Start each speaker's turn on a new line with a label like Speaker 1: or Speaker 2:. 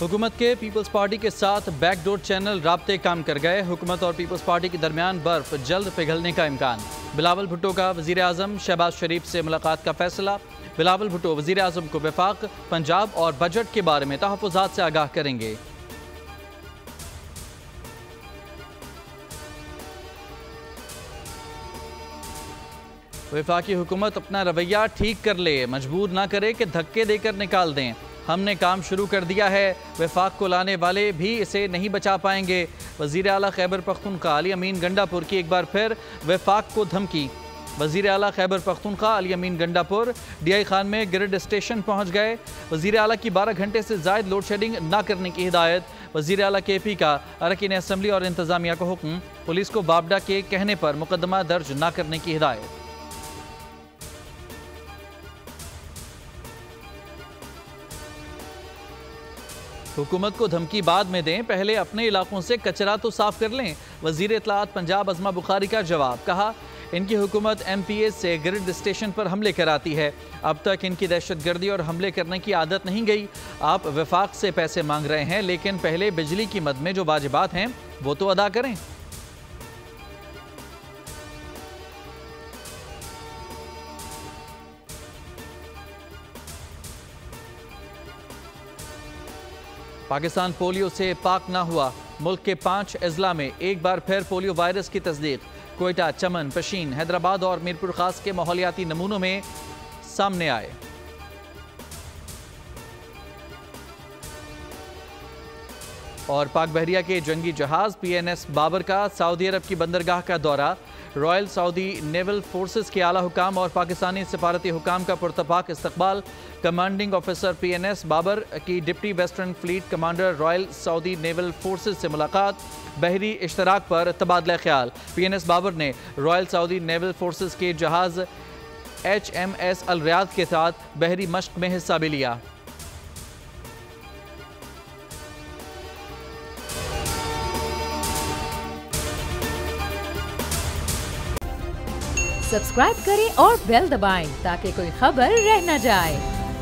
Speaker 1: हुकूमत के peoples party के साथ बैकडोर चैनल राब्ते काम कर गए। हुकूमत और पीपल्स पार्टी के दरमियान बर्फ जल्द पिघलने का इम्कान। बिलावल भुट्टो का वजीर आजम शहबाज शरीफ से मुलाकात का फैसला। बिलावल भुट्टो वजीर आजम को वफाक, पंजाब और बजट के बारे में तहफ़्फ़ुज़ात से आगाह करेंगे। वफाकी हुकूमत अपना रवैया ठीक कर ले, मजबूर ना करे कि धक्के देकर निकाल दें। हमने काम शुरू कर दिया है, वफाक को लाने वाले भी इसे नहीं बचा पाएंगे। वज़ीर आला खैबर पख्तूनख्वा अली अमीन गंडापुर की एक बार फिर वफाक को धमकी। वज़ीर आला खैबर पख्तूनख्वा अली अमीन गंडापुर DI खान में ग्रिड स्टेशन पहुँच गए। वज़ीर आला की 12 घंटे से ज़ायद लोड शेडिंग न करने की हिदायत। वज़ीर आला KP का अरकान असम्बली और इंतज़ामिया को हुक्म। पुलिस को बाबडा के कहने पर मुकदमा दर्ज न करने की हिदायत। हुकूमत को धमकी बाद में दें, पहले अपने इलाकों से कचरा तो साफ कर लें। वजीर इत्तलात पंजाब अज़मा बुखारी का जवाब। कहा, इनकी हुकूमत MPA से ग्रिड स्टेशन पर हमले कराती है। अब तक इनकी दहशतगर्दी और हमले करने की आदत नहीं गई। आप वफाक से पैसे मांग रहे हैं, लेकिन पहले बिजली की मद में जो वाजिबात हैं वो तो अदा करें। पाकिस्तान पोलियो से पाक ना हुआ। मुल्क के 5 अजला में एक बार फिर पोलियो वायरस की तस्दीक। कोयटा, चमन, पशीन, हैदराबाद और मीरपुर खास के माहौलियाती नमूनों में सामने आए। और पाक बहरिया के जंगी जहाज PNS बाबर का सऊदी अरब की बंदरगाह का दौरा। रॉयल सऊदी नेवल फोर्सेस के आला हुकाम और पाकिस्तानी सफारती हुकाम का पुरतपाक इस्तकबाल। कमांडिंग ऑफिसर PNS बाबर की deputy western fleet commander royal Saudi naval forces से मुलाकात। बहरी इश्तराक पर तबादला ख्याल। PNS बाबर ने रॉयल सऊदी नेवल फोर्सेस के जहाज HMS अल रियाद के साथ बहरी मश्क में हिस्सा भी लिया।
Speaker 2: सब्सक्राइब करें और बेल दबाएं ताकि कोई खबर रह न जाए।